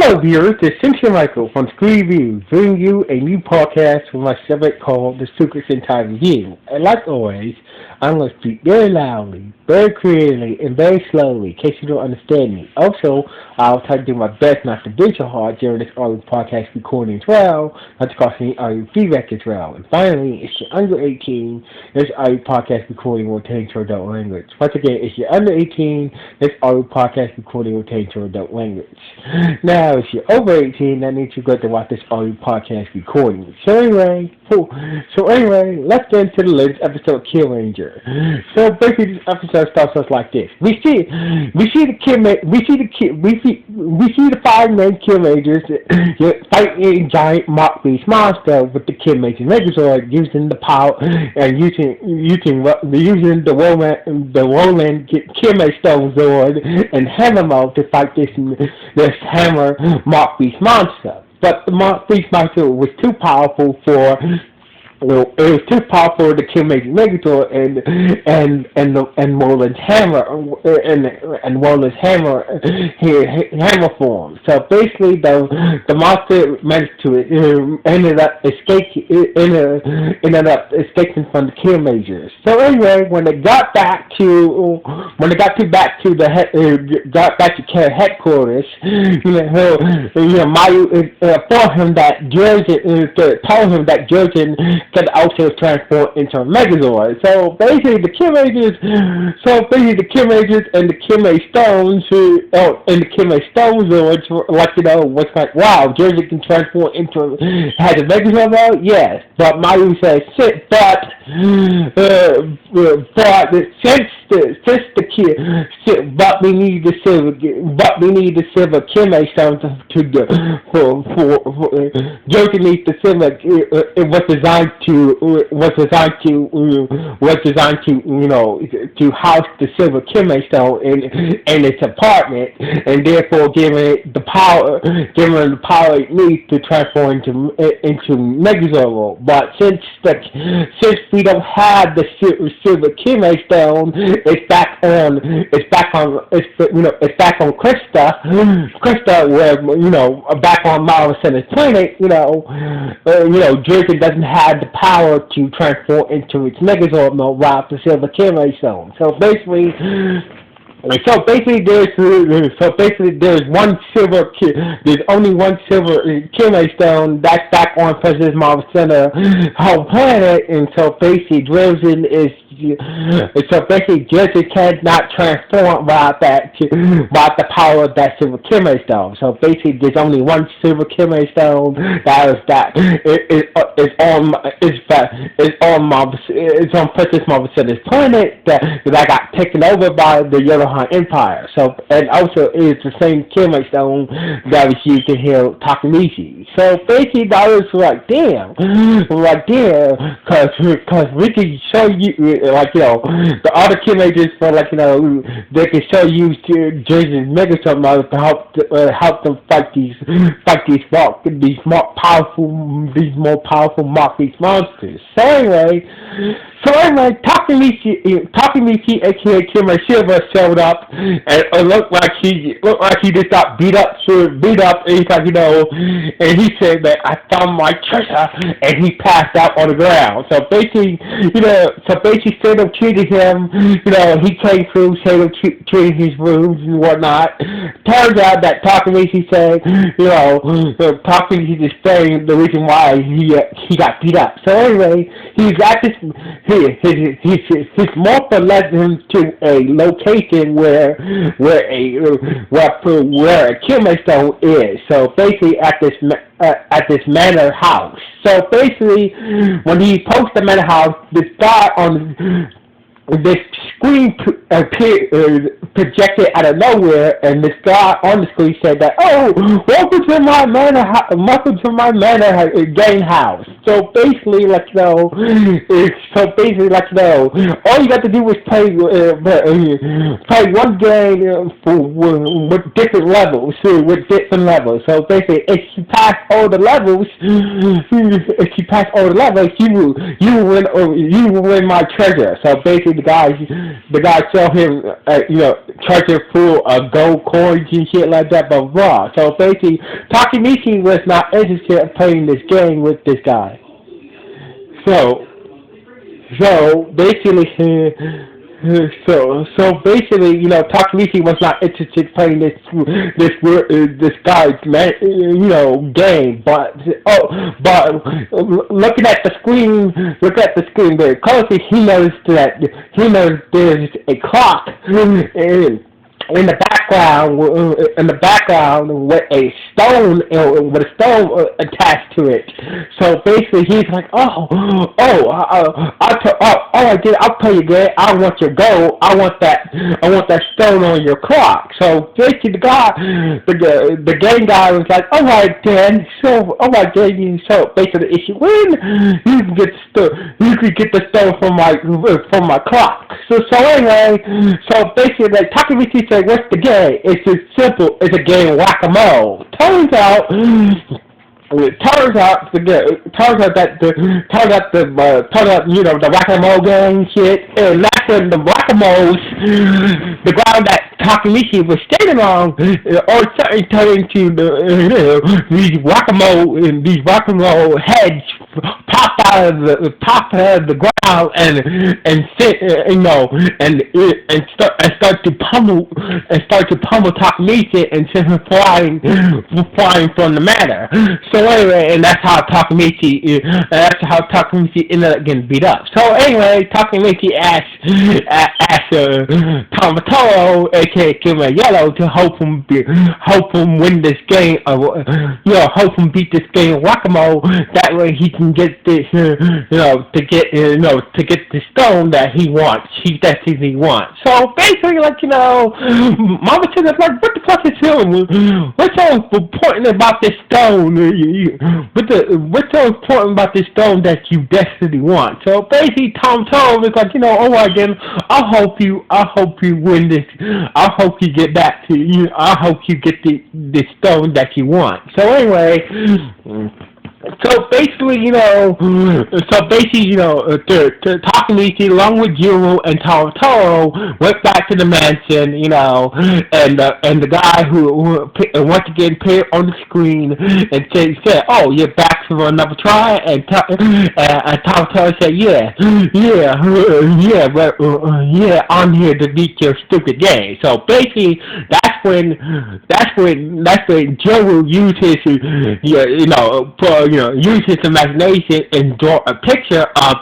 Hello, viewers. This is Michael from Screen Review, bringing you a new podcast from my segment called The Secret Sentai Review. And like always, I'm going to speak very loudly, very clearly, and very slowly, in case you don't understand me. Also, I'll try to do my best not to bitch so hard during this audio podcast recording as well, not to cause any audio feedback as well. And finally, if you're under 18, this audio podcast recording will change to adult language. Once again, if you're under 18, this audio podcast recording will change to adult language. Now, if you're over 18, that means you're going to watch this audio podcast recording. So anyway, let's get into the latest episode of Kiramager. So basically, this episode starts us like this: we see the five main Kiramagers fighting a giant Mach Beast monster with the Kiramager Megazord, using the power and using the Roland Kiramager Stone Zord and Hammer mode to fight this Hammer Mach Beast monster. But the Mach Beast monster was too powerful for the Kiramager Megazord and Roland's hammer and Roland's hammer form. So basically, the monster managed to ended up escaping from the Kiramagers. So anyway, when they got back to Care headquarters, Mayu told him that Jurgen could also transform into a Megazord. So basically, the Kiramagers and the Kiramager Stones, was like, wow, Jersey can transform into has a Megazord mode? Yes, but Mayu says, but we need the silver Kiramager Stone for Jersey needs the silver. It was designed to house the silver Kiramager Stone in its apartment, and therefore giving it the power it needs to transform into Megazord. But since we don't have the silver Kiramager Stone, it's back on Krista, where back on Marvel Center's planet, Draken doesn't have the power to transform into its Megazord mode without the silver Kiramager Stone. So basically, there's only one silver Kiramager Stone that's back on President Marvel Center whole planet, and so basically Dresden cannot transform without the power of that silver Kiramager Stone. So basically, there's only one silver Kiramager Stone is on Princess Marvel Center's planet that got taken over by the Yodohan Empire. So, and also it's the same Kiramager Stone that was used to heal Takamichi. So basically, I was like, damn, because we can show you, the other Kiramagers for they can show you Jason's Megazord mode to help them fight these more powerful Mach Beast monsters. So anyway, Takamichi, aka Kiramager Silver, showed up, and it looked like he just got beat up, and he's like, and he said that I found my treasure, and he passed out on the ground. So basically, Sato treated him, he came through, Sato treated his wounds and whatnot. Turns out that Takamichi said, Takamichi explained the reason why he got beat up. So anyway, he's at this. His morpher led him to a location where a Kiramager Stone is. So basically, at this manor house. So basically, when he approached the manor house, this guy on this screen projected out of nowhere, and this guy on the screen said that, "Oh, welcome to my manor game house." So basically, all you got to do was play one game with different levels. So basically, if you pass all the levels, you will win my treasure. So basically, the guy saw him, treasure full of gold coins and shit like that, blah, blah, blah. So basically, Takemichi was not interested in playing this game with this guy. So, so basically, basically, Takamichi was not interested in playing this guy's game. But looking at the screen very closely, he noticed there's a clock in the background with a stone attached to it. So basically, he's like, I'll play you good. I want your gold. I want that stone on your clock. So basically, the game guy was like, all right then. So basically, if you win, you can get the stone from my clock. So anyway, so basically, like Takamichi said, what's the game? It's just simple. It's a game of whack-a-mole. Turns out the whack-a-mole game shit, and that's when the the ground that Takamichi was standing on, or something turned into these whack-a-mole heads pop out of the ground and sit, and start to pummel Takamichi and send him flying from the matter. So anyway, and that's how Takamichi ended up getting beat up. So anyway, Takamichi asked Tamatoro, aka Kiramager, to help him win this game, help him beat this game of whack-a-mole. That way he can get this, to get the stone that he wants. He desperately wants. So basically, Mama said, like, what the fuck is him? What's so important about this stone? What's so important about this stone that you desperately want? So basically, Tom told was like, all right then, I'll help you win this. I'll help you get back to you. I'll help you get the stone that you want. So anyway. So basically, Takamichi, along with Jiro and Taro, went back to the mansion, and the guy who once again appeared on the screen and said, "Oh, you're back for another try," and Taro said, "Yeah, I'm here to beat your stupid game." So basically, that's when Jiro used his, use his imagination and draw a picture of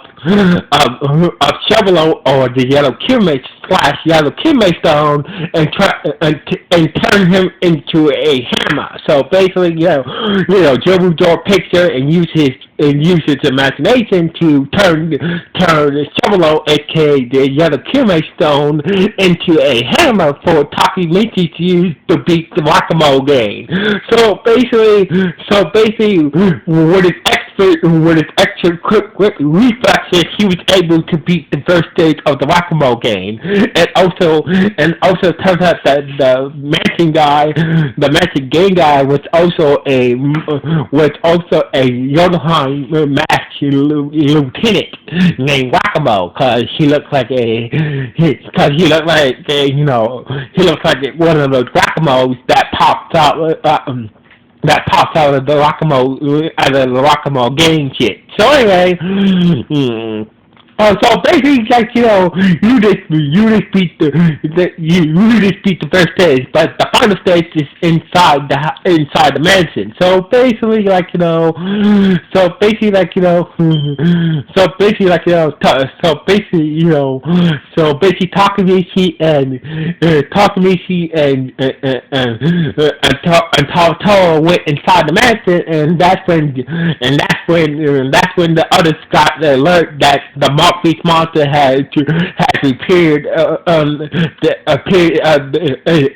Chevrolet or the yellow Kirame stone and turn him into a hammer. So basically, Joe draw a picture and use his imagination to turn Chevrolet, aka the yellow Kirame stone, into a hammer for Takamichi to use to beat the whack-a-mole game. So basically, with his extra quick reflexes, he was able to beat the first stage of the whack-a-mole game. And also turns out that the matching game guy was also a Yodohan masked lieutenant named Whack-a-mole, because he looks like one of those whack-a-moles that pops out of the whack-a-mole game shit. So anyway, so basically, you just beat the first stage, but the final stage is inside the mansion. So basically, and Taro went inside the mansion, and that's when the others got the alert that the Marquis monster has appeared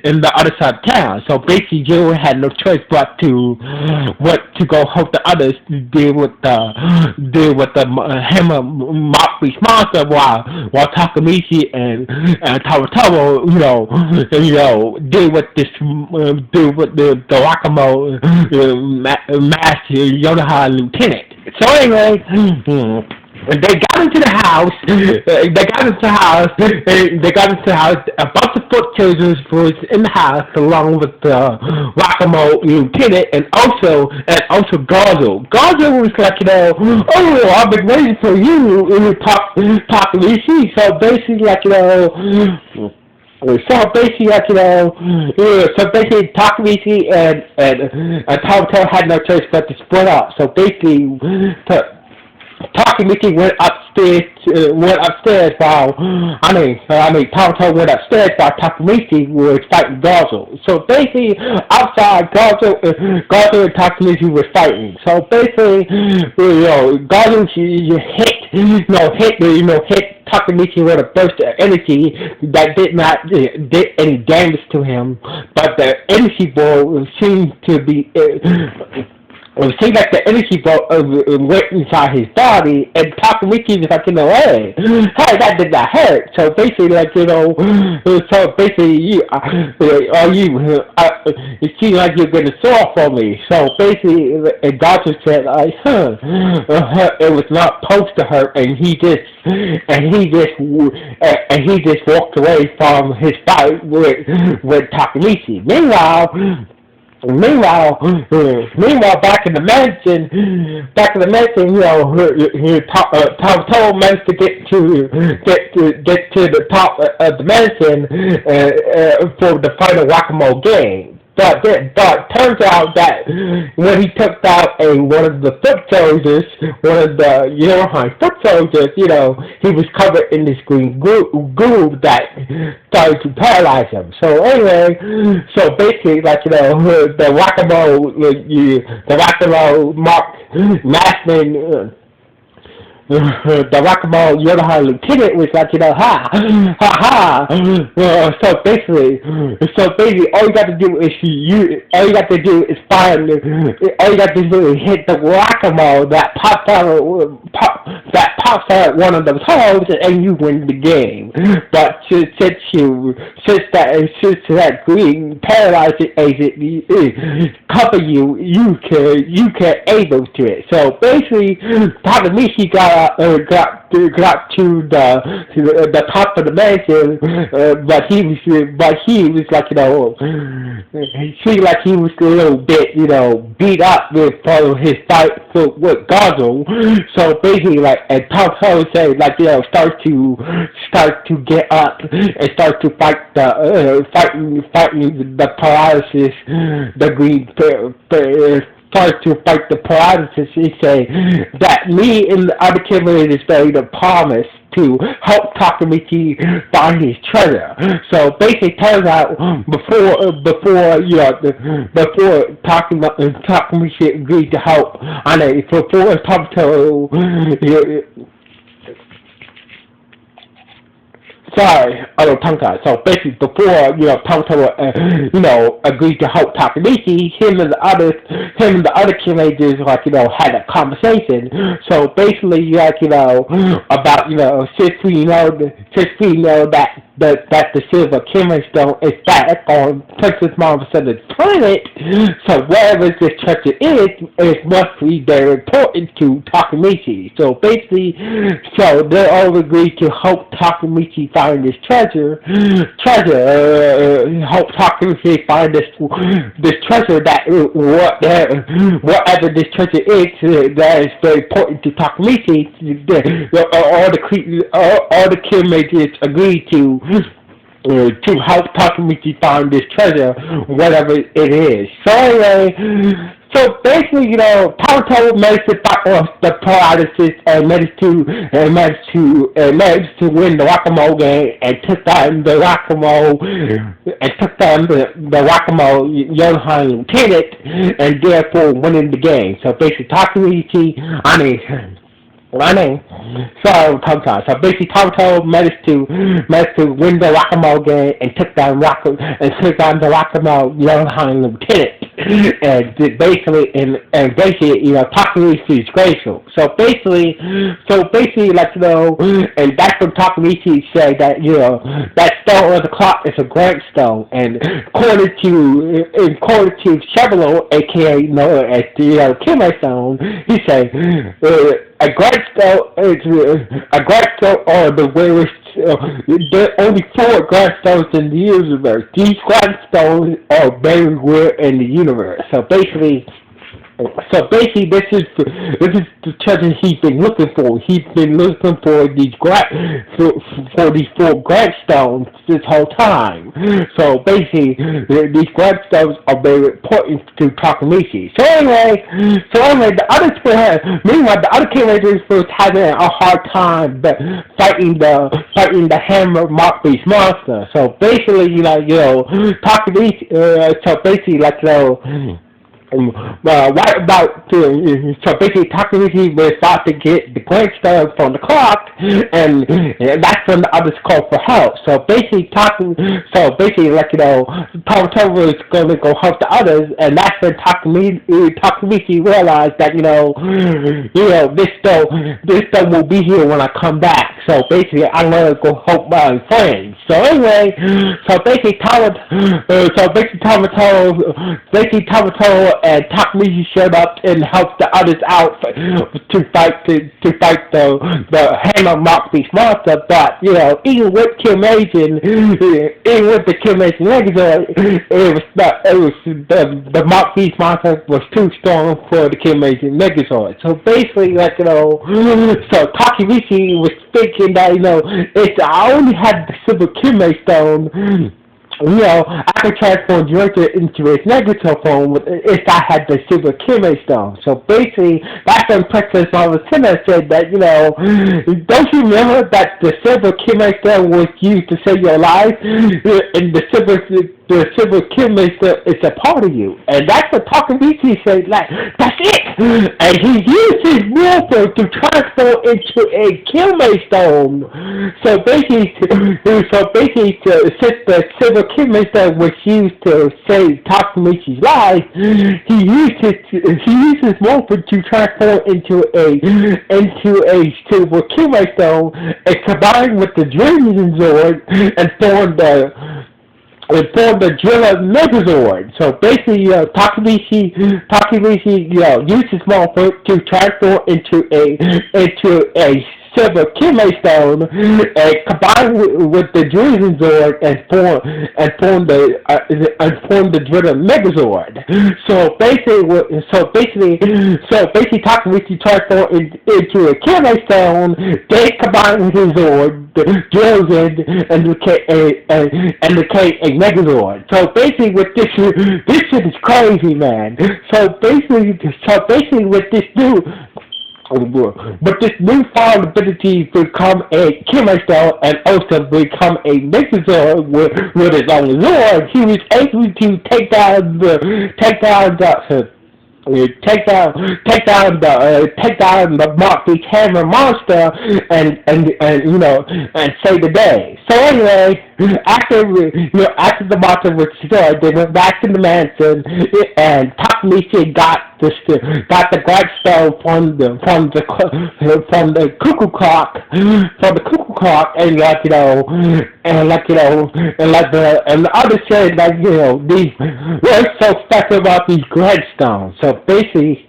in the other side of town. So basically, Joe had no choice but to go help the others deal with the hammer Marquis monster while Takamichi and Taro, deal with the Whack-a-mole master Yodoha lieutenant. So anyway. And they got into the house. They got into the house. They got into the house. A bunch of foot soldiers was in the house, along with the Whack-A-Mole lieutenant, and also Garzo. Garzo was like, oh, I've been waiting for you. Talk to me. So basically, like, so basically, like, Takamichi and Tom had no choice but to split up. So basically, Takamichi went upstairs while Tom went upstairs while Takamichi was fighting Garzo. So basically, outside, Garzo and Takamichi were fighting. So basically, Garzo hit Takamichi with a burst of energy that did not did any damage to him, but the energy ball seemed to be. It seemed like the energy ball went inside his body, and Takamichi was like, hey, that did not hurt. So basically, like, it seemed like you're going to sore for me. So basically, and Dodger said, like, it was not supposed to hurt, and he just walked away from his fight with Takamichi. Meanwhile, back in the mansion, Tom managed to get to the top of the mansion for the final Whack-A-Mole game. But turns out that when he took out one of the foot soldiers, foot soldiers, he was covered in this green goo that started to paralyze him. So anyway, so basically, like, the Whack-A-Mole Mark Mashin. The Whack-A-Mole lieutenant was like, so basically, all you got to do is hit the Whack-A-Mole that pops out one of those holes, and you win the game. But since that green paralyzing agent cover you can able to it. So basically, Takamichi got to the top of the mansion, but he was like, he seemed like he was a little bit, beat up for his fight with Garzo. So basically, like, and Tom said, like, start to get up and start to fight the paralysis, the green starts to fight the paralysis. He say that me and the other Kiramager made a promise to help Takamichi find his treasure. So basically, turns out before Takamichi agreed to help, before Sorry, I don't tongue-tied. So basically, before Tonto, agreed to help Takamichi, him and the other Kiramager, like, had a conversation. So basically, like, about, since we know that the silver Kiramager is back on Princess Marvel's planet, so wherever this treasure is must be very important to Takamichi. So basically, they all agreed to help Takamichi find this treasure, help Takamichi find this treasure that whatever this treasure is that is very important to Takamichi. All the Kiramagers agreed to help Takamichi find this treasure, whatever it is. So anyway, so basically, Tonto managed to fight off the paralysis and managed to win the Whack-A-Mole game and took down the Whack-A-Mole lieutenant, and therefore winning the game. So basically, Takamichi, So basically, Tonto managed to win the Whack-A-Mole game and took down the Whack-A-Mole lieutenant. basically, Takamichi is grateful. So basically, and that's when Takamichi said that that stone on the clock is a great stone, and according to Chevrolet, aka known as the Kime Stone, he said a great stone is a great stone, or the rarest. There are only 4 grindstones in the universe. These grindstones are very rare in the universe. So basically, this is the treasure he's been looking for. He's been looking for these for these 4 gravstones this whole time. So basically, these gravstones are very important to Takamichi. So anyway, meanwhile, the other Kiramager was having a hard time fighting the Hammer Mark Beast monster. So basically, Takamichi. Right about so basically Takamichi was about to get the gravestone from the clock, and that's when the others called for help. So basically Tamatomo was going to go help the others, and that's when Takamichi realized that this stone will be here when I come back. So basically I'm gonna go help my friends. So anyway, Tamatomo and Takamichi showed up and helped the others out to fight the Hammer Mark Beast monster. But even with the Kiramager Megazord, the Mark Beast monster was too strong for the Kiramager Megazord. So basically, so Takamichi was thinking that if I only had the Silver Kiramager Stone, I could transform directly into his negative form if I had the Silver Kiramager Stone. So basically, that's when Princess Marvelina said that, don't you remember that the Silver Kiramager Stone was used to save your life? And the Silver Kiramager Stone is a part of you. And that's what Takamichi said, that's it! And he used his willpower to transform into a Kiramager Stone. So basically, since the Silver Kiramager Stone was used to save Takamichi's life, he used his willpower to transform into a Silver Kiramager Stone, and combined with the Dreaming Zord and formed the Driller Megazord. So basically, Takamichi, used his willpower to transform into a Silver Kiramager Stone, and combined with the Dreaming Zord and form the Driller Megazord. So basically, Takamichi transformed into a Kiramager Stone. They combined with his Zord, drills in, and became a Megazord. So basically, with this shit is crazy, man. So basically, with this newfound ability to become a Kiramager Stone and also become a Megazord with his own Zord, he was able to take down the Mark Beast Hammer monster and save the day. So anyway, after the monster was destroyed, they went back to the mansion, and Takamichi got the gravestone from the cuckoo clock, and the others said what's so special about these gravestones. So basically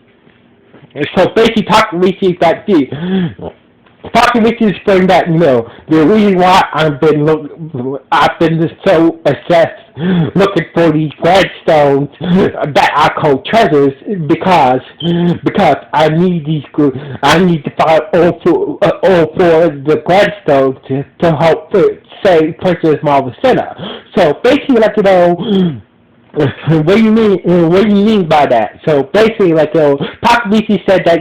Takamichi explained that the reason why I've been so obsessed looking for these gravestones that I call treasures because I need to find all four of the gravestones to help save Princess Marvelina. So basically, what do you mean by that? So basically, Takamichi said that,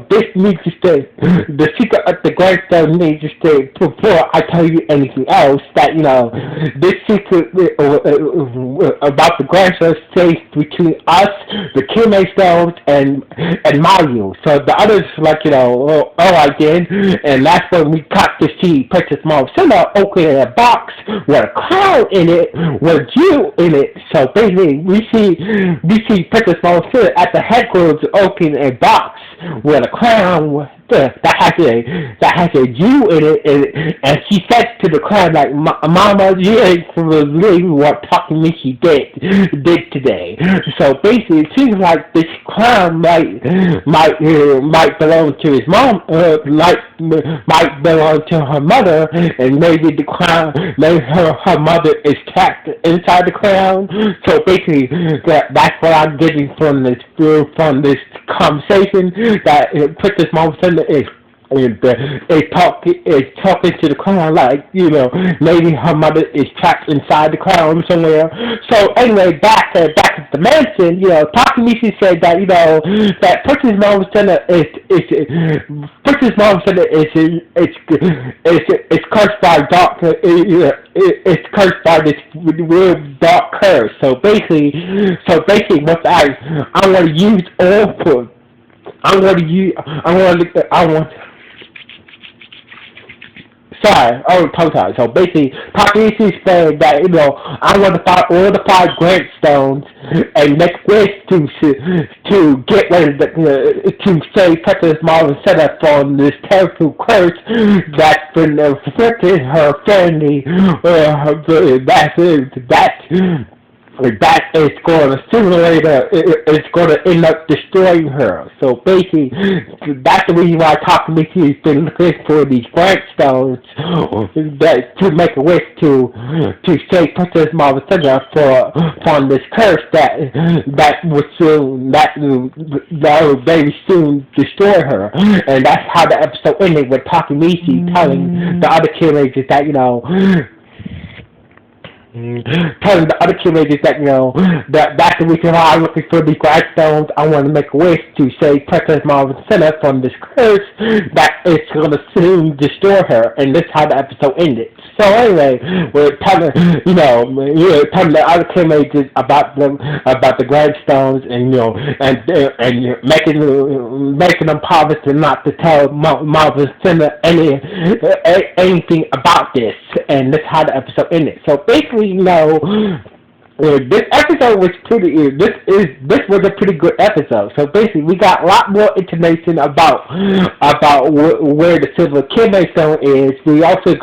this needs to stay, the secret of the gravestone needs to stay before I tell you anything else, that, this secret about the gravestone stays between us, the Kiramager Stones, and Mayu. So the others, alright then, and that's when we got to see Princess Marvelina opening a box with a crown in it, with you in it. So basically, we see Princess Momofuku at the headquarters opening a box with a crown that has a U in it, and she says to the crown like, "Mama, you ain't believe what Takamichi did today." So basically, it seems like this crown might belong to his mom, might belong to her mother, and maybe the crown, maybe her mother is trapped inside the crown. So basically, that's what I'm getting from this conversation, that Princess Momofuku is talking to the crown like, maybe her mother is trapped inside the crown somewhere. So anyway, back at the mansion, Takamichi said that that Princess Momofuku is cursed by dark, it's cursed by this weird dark curse. So basically, what I want to use all for. Sorry, I apologize. So basically, Takamichi said that, I want to find all the 5 Grandstones and make wish to get rid of to save Princess Marvel set up from this terrible curse that's been afflicting her family. That is going to stimulate her. It's going to end up destroying her. So basically, that's the reason why Takamichi has been looking for these Grandstones to make a wish to save Princess Marvel from this curse that will very soon destroy her. And that's how the episode ended, with Takamichi telling the other Kiramagers that telling the other teenagers that that's the reason why I'm looking for these Grindstones. I want to make a wish to save Princess Marvel Center from this curse that is going to soon destroy her, and this is how the episode ended. So anyway, we're telling telling the other teenagers about the Grindstones, and making them promise not to tell Marvel Center anything about this, and this is how the episode ended. So basically, this episode was this was a pretty good episode. So basically, we got a lot more information about where the Silver Kidney Stone is. We also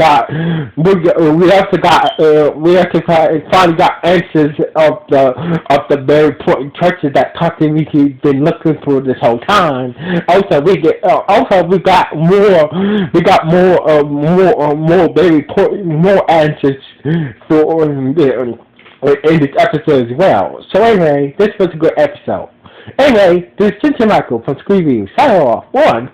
finally got answers of the very important treasure that Takamichi's been looking for this whole time. Also, we got more very important answers for in this episode as well. So anyway, this was a good episode. Anyway, this is Michael from Screen Review. Sign off. 1.